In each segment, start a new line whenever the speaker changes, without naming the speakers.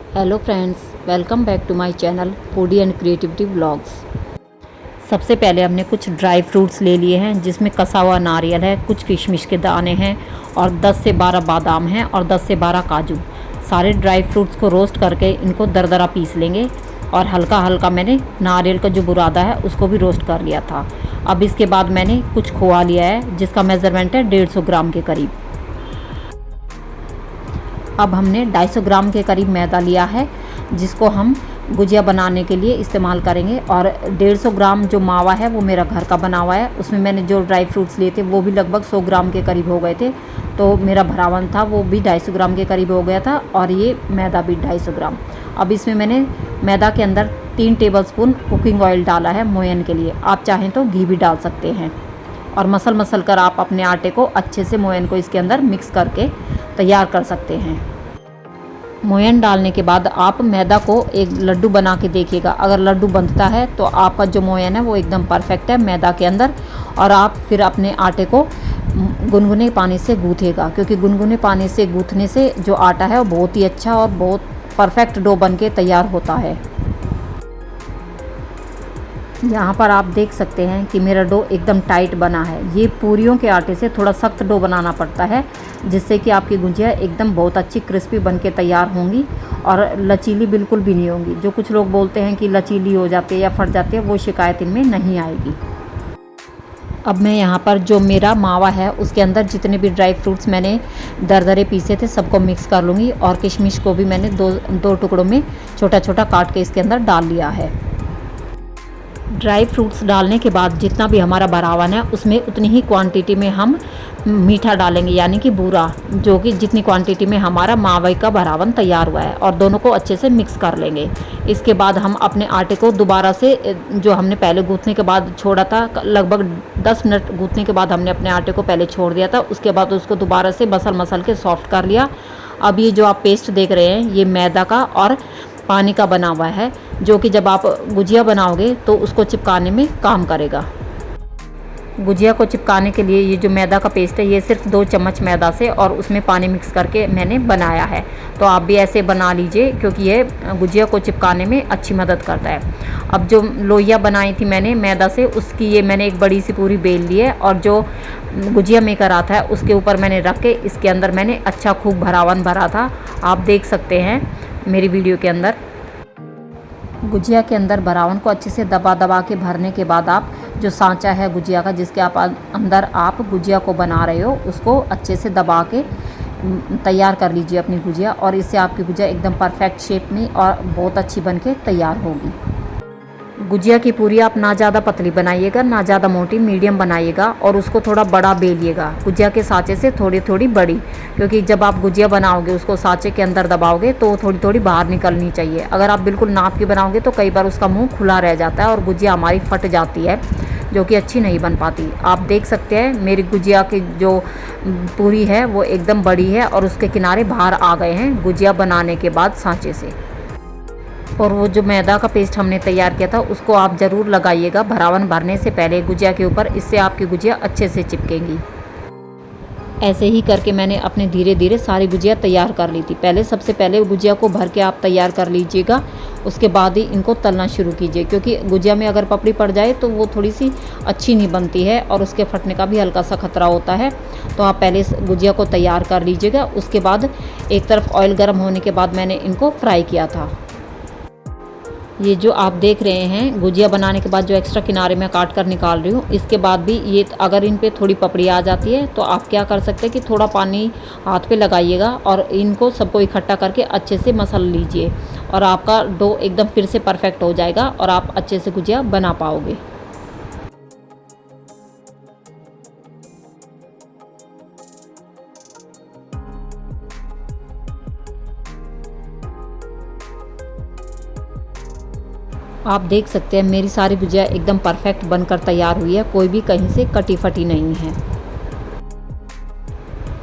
Hello friends, welcome back to my channel foodie and creativity vlogs. सबसे पहले हमने कुछ ड्राई फ्रूट्स ले लिए हैं, जिसमें कसा हुआ नारियल है, कुछ किशमिश के दाने हैं और 10 से 12 बादाम हैं और 10 से 12 काजू। सारे ड्राई फ्रूट्स को रोस्ट करके इनको दरदरा पीस लेंगे और हल्का हल्का मैंने नारियल का जो बुरादा है उसको भी रोस्ट कर लिया था। अब इसके बाद मैंने कुछ खोआ लिया है, जिसका मेज़रमेंट है 150 ग्राम के करीब। अब हमने 250 ग्राम के करीब मैदा लिया है, जिसको हम गुजिया बनाने के लिए इस्तेमाल करेंगे। और 150 ग्राम जो मावा है वो मेरा घर का बना हुआ है। उसमें मैंने जो ड्राई फ्रूट्स लिए थे वो भी लगभग 100 ग्राम के करीब हो गए थे, तो मेरा भरावन था वो भी 250 ग्राम के करीब हो गया था, और ये मैदा भी 250 ग्राम। अब इसमें मैंने मैदा के अंदर 3 टेबलस्पून कुकिंग ऑयल डाला है मोयन के लिए। आप चाहें तो घी भी डाल सकते हैं। और मसल कर आप अपने आटे को अच्छे से मोयन को इसके अंदर मिक्स करके तैयार कर सकते हैं। मोयन डालने के बाद आप मैदा को एक लड्डू बना के देखिएगा। अगर लड्डू बनता है तो आपका जो मोयन है वो एकदम परफेक्ट है मैदा के अंदर। और आप फिर अपने आटे को गुनगुने पानी से गूँथेगा, क्योंकि गुनगुने पानी से गूँथने से जो आटा है वो बहुत ही अच्छा और बहुत परफेक्ट डो बन के तैयार होता है। यहाँ पर आप देख सकते हैं कि मेरा डो एकदम टाइट बना है। ये पूरियों के आटे से थोड़ा सख्त डो बनाना पड़ता है, जिससे कि आपकी गुजिया एकदम बहुत अच्छी क्रिस्पी बन के तैयार होंगी और लचीली बिल्कुल भी नहीं होंगी। जो कुछ लोग बोलते हैं कि लचीली हो जाती है या फट जाती है, वो शिकायत इनमें नहीं आएगी। अब मैं यहाँ पर जो मेरा मावा है उसके अंदर जितने भी ड्राई फ्रूट्स मैंने दरदरे पीसे थे सबको मिक्स कर लूँगी। और किशमिश को भी मैंने दो टुकड़ों में छोटा छोटा काट के इसके अंदर डाल लिया है। ड्राई फ्रूट्स डालने के बाद जितना भी हमारा भरावन है उसमें उतनी ही क्वांटिटी में हम मीठा डालेंगे, यानी कि बूरा, जो कि जितनी क्वांटिटी में हमारा मावे का भरावन तैयार हुआ है, और दोनों को अच्छे से मिक्स कर लेंगे। इसके बाद हम अपने आटे को दोबारा से, जो हमने पहले गूँथने के बाद छोड़ा था, लगभग 10 मिनट गूँथने के बाद हमने अपने आटे को पहले छोड़ दिया था, उसके बाद उसको दोबारा से मसल के सॉफ्ट कर लिया। अब ये जो आप पेस्ट देख रहे हैं ये मैदा का और पानी का बना हुआ है, जो कि जब आप गुजिया बनाओगे तो उसको चिपकाने में काम करेगा। गुजिया को चिपकाने के लिए ये जो मैदा का पेस्ट है ये सिर्फ 2 चम्मच मैदा से और उसमें पानी मिक्स करके मैंने बनाया है। तो आप भी ऐसे बना लीजिए, क्योंकि ये गुजिया को चिपकाने में अच्छी मदद करता है। अब जो लोइयाँ बनाई थी मैंने मैदा से, उसकी ये मैंने एक बड़ी सी पूरी बेल ली है, और जो गुजिया मेकर आता है उसके ऊपर मैंने रख के इसके अंदर मैंने अच्छा खूब भरावन भरा था। आप देख सकते हैं मेरी वीडियो के अंदर। गुजिया के अंदर भरावन को अच्छे से दबा के भरने के बाद आप जो सांचा है गुजिया का, जिसके अंदर आप गुजिया को बना रहे हो, उसको अच्छे से दबा के तैयार कर लीजिए अपनी गुजिया। और इससे आपकी गुजिया एकदम परफेक्ट शेप में और बहुत अच्छी बन के तैयार होगी। गुजिया की पूरी आप ना ज़्यादा पतली बनाइएगा ना ज़्यादा मोटी, मीडियम बनाइएगा, और उसको थोड़ा बड़ा बेलिएगा गुजिया के सांचे से थोड़ी थोड़ी बड़ी, क्योंकि जब आप गुजिया बनाओगे उसको सांचे के अंदर दबाओगे तो थोड़ी थोड़ी बाहर निकलनी चाहिए। अगर आप बिल्कुल नाप के बनाओगे तो कई बार उसका मुंह खुला रह जाता है और गुजिया हमारी फट जाती है, जो कि अच्छी नहीं बन पाती। आप देख सकते हैं मेरी गुजिया की जो पूरी है वो एकदम बड़ी है और उसके किनारे बाहर आ गए हैं गुजिया बनाने के बाद सांचे से। और वो जो मैदा का पेस्ट हमने तैयार किया था उसको आप ज़रूर लगाइएगा भरावन भरने से पहले गुजिया के ऊपर, इससे आपकी गुजिया अच्छे से चिपकेंगी। ऐसे ही करके मैंने अपने धीरे धीरे सारी गुजिया तैयार कर ली थी। सबसे पहले गुजिया को भर के आप तैयार कर लीजिएगा, उसके बाद ही इनको तलना शुरू कीजिए, क्योंकि गुजिया में अगर पपड़ी पड़ जाए तो वो थोड़ी सी अच्छी नहीं बनती है और उसके फटने का भी हल्का सा खतरा होता है। तो आप पहले इस गुजिया को तैयार कर लीजिएगा। उसके बाद एक तरफ ऑयल गर्म होने के बाद मैंने इनको फ्राई किया था। ये जो आप देख रहे हैं गुजिया बनाने के बाद जो एक्स्ट्रा किनारे मैं काट कर निकाल रही हूँ, इसके बाद भी ये अगर इन पे थोड़ी पपड़ी आ जाती है तो आप क्या कर सकते हैं कि थोड़ा पानी हाथ पे लगाइएगा और इनको सबको इकट्ठा करके अच्छे से मसल लीजिए, और आपका डो एकदम फिर से परफेक्ट हो जाएगा और आप अच्छे से गुजिया बना पाओगे। आप देख सकते हैं मेरी सारी गुजिया एकदम परफेक्ट बनकर तैयार हुई है, कोई भी कहीं से कटी फटी नहीं है।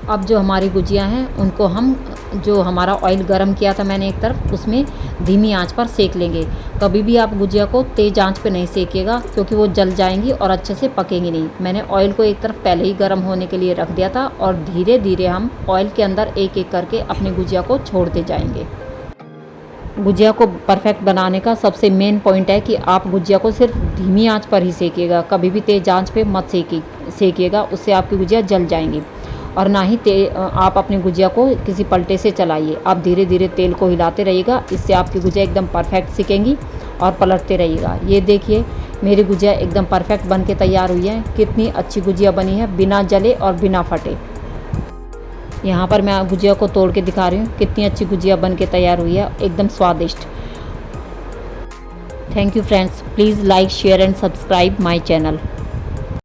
अब जो हमारी गुजिया हैं उनको हम, जो हमारा ऑयल गरम किया था मैंने एक तरफ, उसमें धीमी आंच पर सेक लेंगे। कभी भी आप गुजिया को तेज़ आंच पे नहीं सेकिएगा, क्योंकि वो जल जाएंगी और अच्छे से पकेंगी नहीं। मैंने ऑयल को एक तरफ पहले ही गरम होने के लिए रख दिया था, और धीरे धीरे हम ऑयल के अंदर एक एक करके अपनी गुजिया को छोड़ते जाएंगे। गुजिया को परफेक्ट बनाने का सबसे मेन पॉइंट है कि आप गुजिया को सिर्फ धीमी आंच पर ही सेकिएगा, कभी भी तेज़ आंच पे मत सेकिएगा, उससे आपकी गुजिया जल जाएंगी। और ना ही आप अपनी गुजिया को किसी पलटे से चलाइए, आप धीरे धीरे तेल को हिलाते रहिएगा, इससे आपकी गुजिया एकदम परफेक्ट सिकेंगी। और पलटते रहिएगा। ये देखिए मेरी गुजिया एकदम परफेक्ट बन के तैयार हुई है। कितनी अच्छी गुजिया बनी है, बिना जले और बिना फटे। यहाँ पर मैं गुजिया को तोड़ के दिखा रही हूँ, कितनी अच्छी गुजिया बन के तैयार हुई है, एकदम स्वादिष्ट। Thank you friends, please like share and subscribe my channel.